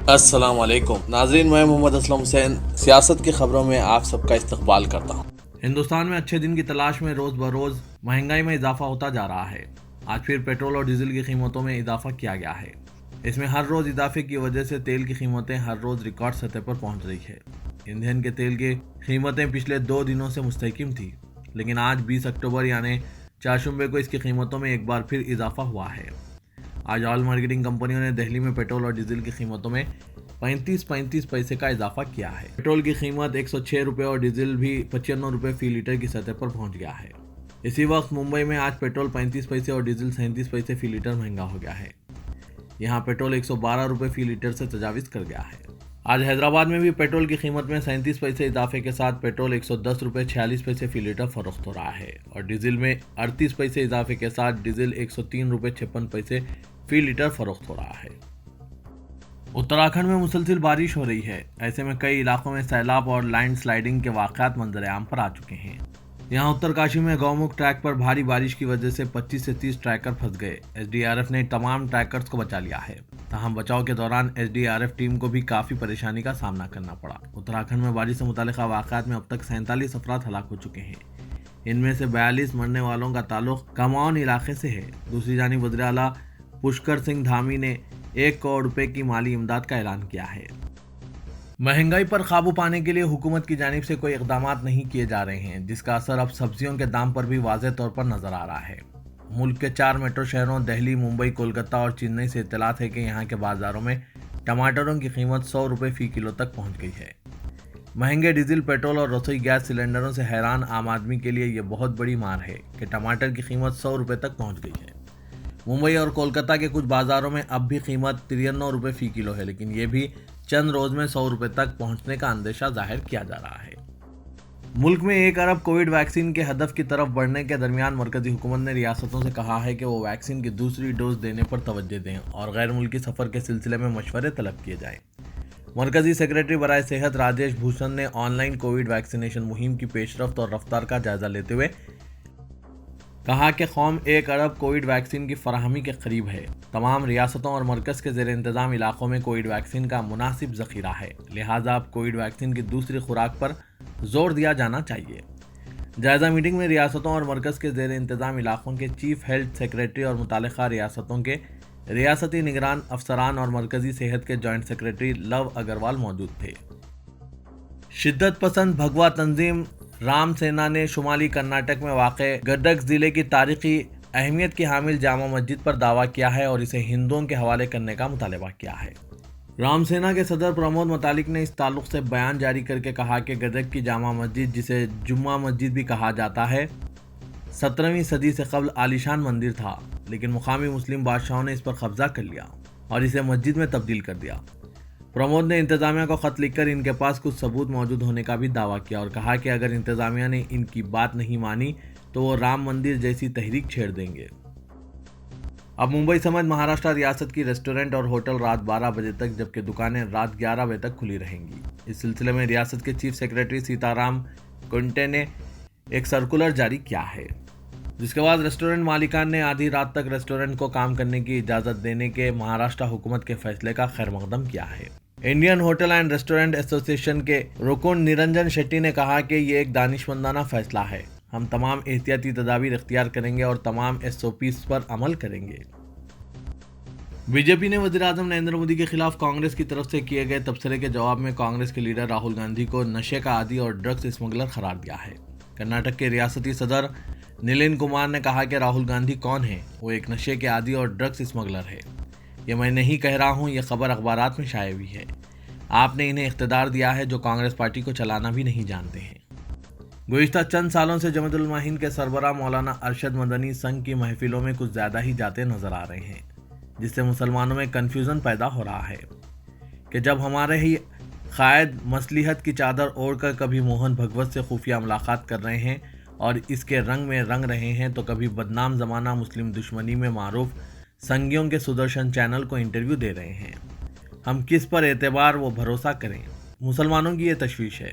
السلام علیکم ناظرین، میں محمد اسلم حسین سیاست کی خبروں میں آپ سب کا استقبال کرتا ہوں۔ ہندوستان میں اچھے دن کی تلاش میں روز بروز مہنگائی میں اضافہ ہوتا جا رہا ہے۔ آج پھر پیٹرول اور ڈیزل کی قیمتوں میں اضافہ کیا گیا ہے۔ اس میں ہر روز اضافے کی وجہ سے تیل کی قیمتیں ہر روز ریکارڈ سطح پر پہنچ رہی ہے۔ ایندھن کے تیل کی قیمتیں پچھلے 2 دنوں سے مستحکم تھی، لیکن آج 20 اکتوبر یعنی چہارشنبے کو اس کی قیمتوں میں ایک بار پھر اضافہ ہوا ہے۔ آج آئل مارکیٹنگ کمپنیوں نے دہلی میں پیٹرول اور ڈیزل کی قیمتوں میں 35 پیسے کا اضافہ کیا ہے۔ پیٹرول کی قیمت 106 روپے اور ڈیزل بھی 95 روپے فی لیٹر کی سطح پر پہنچ گیا ہے۔ اسی وقت ممبئی میں آج پیٹرول 35 پیسے اور ڈیزل 37 پیسے فی لیٹر مہنگا ہو گیا ہے۔ یہاں پیٹرول 112 روپے فی لیٹر سے تجاوز کر گیا ہے۔ آج حیدرآباد میں بھی پیٹرول کی قیمت میں 37 پیسے اضافے کے ساتھ پیٹرول 110 روپے 46 پیسے فی لیٹر فروخت ہو رہا ہے اور ڈیزل میں 38 پیسے اضافے کے ساتھ ڈیزل 103 روپے 56 پیسے فی لیٹر فروخت ہو رہا ہے۔ اتراکھنڈ میں مسلسل بارش ہو رہی ہے، ایسے میں کئی علاقوں میں سیلاب اور لینڈ سلائیڈنگ کے واقعات منظر عام پر آ چکے ہیں۔ یہاں اترکاشی میں گومکھ ٹریک پر بھاری بارش کی وجہ سے 25 سے 30 ٹریکر پھنس گئے۔ ایس ڈی آر ایف نے تمام ٹریکرز کو بچا لیا ہے، تاہم بچاؤ کے دوران S D R F team کو بھی کافی پریشانی کا سامنا کرنا پڑا۔ اتراکھنڈ میں بارش سے متعلقہ واقعات میں اب تک 47 افراد ہلاک ہو چکے ہیں۔ ان میں سے 42 مرنے والوں کا تعلق کماؤن علاقے سے ہے۔ دوسری جانب وزیر اعلیٰ پشکر سنگھ دھامی نے 1 کروڑ روپے کی مالی امداد کا اعلان کیا ہے۔ مہنگائی پر قابو پانے کے لیے حکومت کی جانب سے کوئی اقدامات نہیں کیے جا رہے ہیں، جس کا اثر اب سبزیوں کے دام پر بھی واضح طور پر نظر آ رہا ہے۔ ملک کے 4 میٹرو شہروں دہلی، ممبئی، کولکتہ اور چنئی سے اطلاعات ہے کہ یہاں کے بازاروں میں ٹماٹروں کی قیمت 100 روپے فی کلو تک پہنچ گئی ہے۔ مہنگے ڈیزل، پیٹرول اور رسوئی گیس سلنڈروں سے حیران عام آدمی کے لیے یہ بہت بڑی مار ہے کہ ٹماٹر کی قیمت 100 روپے تک پہنچ گئی ہے۔ ممبئی اور کولکتہ کے کچھ بازاروں میں اب بھی قیمت 93 روپے فی کلو ہے، لیکن یہ بھی چند روز میں 100 روپے تک پہنچنے کا اندیشہ ظاہر کیا جا رہا ہے۔ ملک میں 1 ارب کووڈ ویکسین کے ہدف کی طرف بڑھنے کے درمیان مرکزی حکومت نے ریاستوں سے کہا ہے کہ وہ ویکسین کی دوسری ڈوز دینے پر توجہ دیں اور غیر ملکی سفر کے سلسلے میں مشورے طلب کیے جائیں۔ مرکزی سیکریٹری برائے صحت راجیش بھوشن نے آن لائن کووڈ ویکسینیشن مہم کی پیش رفت اور رفتار کا جائزہ لیتے ہوئے کہا کہ قوم 1 ارب کووڈ ویکسین کی فراہمی کے قریب ہے۔ تمام ریاستوں اور مرکز کے زیر انتظام علاقوں میں کووڈ ویکسین کا مناسب ذخیرہ ہے، لہٰذا اب کووڈ ویکسین کی دوسری خوراک پر زور دیا جانا چاہیے۔ جائزہ میٹنگ میں ریاستوں اور مرکز کے زیر انتظام علاقوں کے چیف ہیلتھ سیکریٹری اور متعلقہ ریاستوں کے ریاستی نگران افسران اور مرکزی صحت کے جوائنٹ سیکریٹری لو اگروال موجود تھے۔ شدت پسند بھگوا تنظیم رام سینا نے شمالی کرناٹک میں واقع گڈک ضلع کی تاریخی اہمیت کی حامل جامع مسجد پر دعویٰ کیا ہے اور اسے ہندوؤں کے حوالے کرنے کا مطالبہ کیا ہے۔ رام سینا کے صدر پرمود متعلق نے اس تعلق سے بیان جاری کر کے کہا کہ گڈک کی جامع مسجد، جسے جمعہ مسجد بھی کہا جاتا ہے، 17ویں صدی سے قبل عالیشان مندر تھا، لیکن مقامی مسلم بادشاہوں نے اس پر قبضہ کر لیا اور اسے مسجد میں تبدیل کر دیا۔ پرمود نے انتظامیہ کو خط لکھ کر ان کے پاس کچھ ثبوت موجود ہونے کا بھی دعویٰ کیا اور کہا کہ اگر انتظامیہ نے ان کی بات نہیں مانی تو وہ رام مندر جیسی تحریک چھیڑ دیں گے۔ اب ممبئی سمیت مہاراشٹر ریاست کی ریسٹورنٹ اور ہوٹل رات 12 بجے تک جبکہ دکانیں رات 11 بجے تک کھلی رہیں گی۔ اس سلسلے میں ریاست کے چیف سیکریٹری سیتا رام کنٹے نے ایک سرکولر جاری کیا ہے، جس کے بعد ریسٹورنٹ مالکان نے آدھی رات تک ریسٹورنٹ کو کام کرنے کی اجازت دینے کے مہاراشٹر حکومت کے فیصلے کا خیر مقدم کیا ہے۔ انڈین ہوٹل اینڈ ریسٹورنٹ ایسوسی ایشن کے رکن نرنجن شیٹی نے کہا کہ یہ ایک دانشمندانہ فیصلہ ہے، ہم تمام احتیاطی تدابیر اختیار کریں گے اور تمام SOPs پر عمل کریں گے۔ بی جے پی نے وزیر اعظم نریندر مودی کے خلاف کانگریس کی طرف سے کیے گئے تبصرے کے جواب میں کانگریس کے لیڈر راہل گاندھی کو نشے کا عادی اور ڈرگس اسمگلر قرار دیا ہے۔ کرناٹک کے ریاستی صدر نلین کمار نے کہا کہ راہل گاندھی کون ہیں؟ وہ ایک نشے کے عادی اور ڈرگس اسمگلر ہے۔ یہ میں نہیں کہہ رہا ہوں، یہ خبر اخبارات میں شائع ہوئی ہے۔ آپ نے انہیں اقتدار دیا ہے جو کانگریس پارٹی کو چلانا بھی نہیں جانتے ہیں۔ گزشتہ چند سالوں سے جمعیت علماء ہند کے سربراہ مولانا ارشد مدنی سنگھ کی محفلوں میں کچھ زیادہ ہی جاتے نظر آ رہے ہیں، جس سے مسلمانوں میں کنفیوژن پیدا ہو رہا ہے کہ جب ہمارے ہی قائد مصلحت کی چادر اوڑھ کر کبھی موہن بھگوت سے خفیہ ملاقات کر رہے ہیں اور اس کے رنگ میں رنگ رہے ہیں، تو کبھی بدنام زمانہ مسلم دشمنی میں معروف سنگیوں کے سدرشن چینل کو انٹرویو دے رہے ہیں۔ ہم کس پر اعتبار و بھروسہ کریں؟ مسلمانوں کی یہ تشویش ہے۔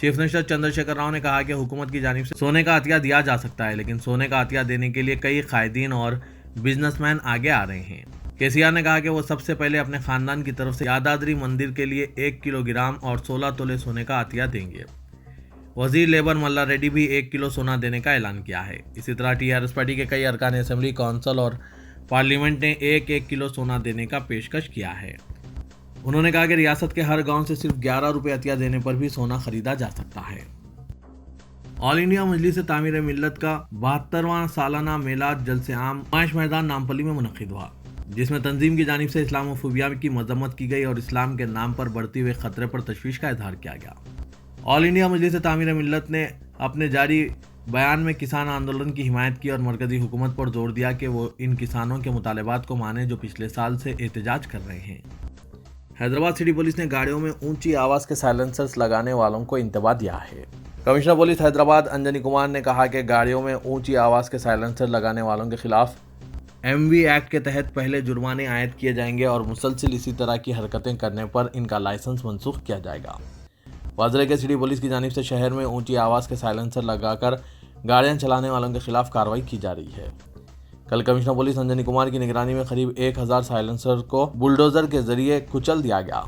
چیف منسٹر چندرشیکھر راؤ نے کہا کہ حکومت کی جانب سے سونے کا عطیہ دیا جا سکتا ہے، لیکن سونے کا عطیہ دینے کے لیے کئی قائدین اور بزنس مین آگے آ رہے ہیں۔ KCR نے کہا کہ وہ سب سے پہلے اپنے خاندان کی طرف سے یادادری مندر کے لیے 1 کلو گرام اور 16 تولے سونے کا عطیہ دیں گے۔ وزیر لیبر ملا ریڈی بھی 1 کلو سونا دینے کا اعلان کیا ہے۔ اسی طرح TRS پارٹی کے کئی ارکان اسمبلی، کونسل اور پارلیمنٹ نے 1 کلو سونا دینے کا پیشکش کیا ہے۔ انہوں نے کہا کہ ریاست کے ہر گاؤں سے صرف 11 روپے عطیہ دینے پر بھی سونا خریدا جا سکتا ہے۔ آل انڈیا مجلس تعمیر ملت کا 72واں سالانہ میلاد جلسہ عام نمائش میدان نامپلی میں منعقد ہوا، جس میں تنظیم کی جانب سے اسلام و فوبیا کی مذمت کی گئی اور اسلام کے نام پر بڑھتے ہوئے خطرے پر تشویش کا اظہار کیا گیا۔ آل انڈیا مجلس تعمیر ملت نے اپنے جاری بیان میں کسان آندولن کی حمایت کی اور مرکزی حکومت پر زور دیا کہ وہ ان کسانوں کے مطالبات کو مانے جو پچھلے سال سے احتجاج کر رہے ہیں۔ حیدرآباد سٹی پولیس نے گاڑیوں میں اونچی آواز کے سائلنسرز لگانے والوں کو انتباہ دیا ہے۔ کمشنر پولیس حیدرآباد انجنی کمار نے کہا کہ گاڑیوں میں اونچی آواز کے سائلنسر لگانے والوں کے خلاف MV ایکٹ کے تحت پہلے جرمانے عائد کیے جائیں گے اور مسلسل اسی طرح کی حرکتیں کرنے پر ان کا لائسنس منسوخ کیا جائے گا۔ واضح ہے کہ سٹی پولیس کی جانب سے شہر میں اونچی آواز کے سائلنسر لگا کر گاڑیاں چلانے والوں کے خلاف کارروائی کی جا رہی ہے۔ کل کمشنر پولیس انجنی کمار کی نگرانی میں قریب 1000 سائلنسر کو بلڈوزر کے ذریعے کچل دیا گیا۔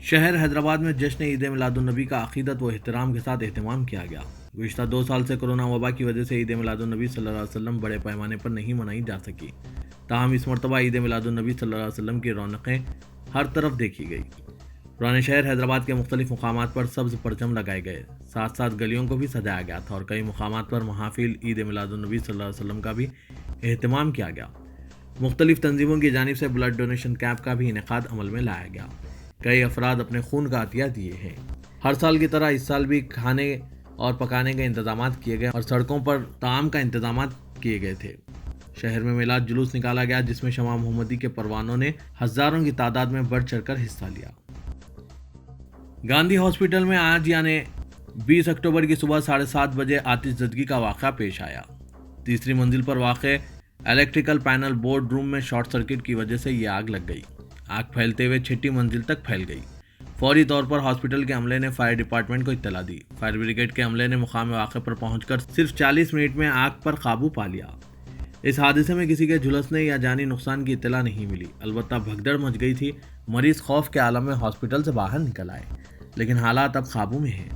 شہر حیدرآباد میں جشن عید میلاد النبی کا عقیدت و احترام کے ساتھ اہتمام کیا گیا۔ گزشتہ 2 سال سے کرونا وبا کی وجہ سے عید میلاد النبی صلی اللہ علیہ وسلم بڑے پیمانے پر نہیں منائی جا سکی، تاہم اس مرتبہ عید میلاد النبی صلی اللہ علیہ وسلم کی رونقیں ہر طرف دیکھی گئی۔ پرانے شہر حیدرآباد کے مختلف مقامات پر سبز پرچم لگائے گئے، ساتھ ساتھ گلیوں کو بھی سجایا گیا تھا اور کئی مقامات پر محافل عید میلاد النبی صلی اللہ علیہ وسلم کا بھی اہتمام کیا گیا۔ مختلف تنظیموں کی جانب سے بلڈ ڈونیشن کیمپ کا بھی انعقاد عمل میں لایا گیا۔ کئی افراد اپنے خون کا عطیہ دیے ہیں۔ ہر سال کی طرح اس سال بھی کھانے اور پکانے کے انتظامات کیے گئے اور سڑکوں پر طعام کا انتظامات کیے گئے تھے۔ شہر میں میلاد جلوس نکالا گیا جس میں شمع محمدی کے پروانوں نے ہزاروں کی تعداد میں بڑھ چڑھ کر حصہ لیا۔ گاندھی ہاسپٹل میں آج یعنی 20 اکتوبر کی صبح 7:30 بجے آتش زدگی کا واقعہ پیش آیا۔ تیسری منزل پر واقع الیکٹریکل پینل بورڈ روم میں شارٹ سرکٹ کی وجہ سے یہ آگ لگ گئی۔ آگ پھیلتے ہوئے 6ٹی منزل تک پھیل گئی۔ فوری طور پر ہاسپٹل کے عملے نے فائر ڈپارٹمنٹ کو اطلاع دی۔ فائر بریگیڈ کے عملے نے مقام واقعہ پر پہنچ کر صرف 40 منٹ میں آگ پر قابو پا لیا۔ اس حادثے میں کسی کے جھلسنے یا جانی نقصان کی اطلاع نہیں ملی، البتہ بھگدڑ مچ گئی تھی۔ مریض خوف کے عالم میں ہاسپٹل سے باہر نکل آئے، لیکن حالات اب قابو میں ہیں۔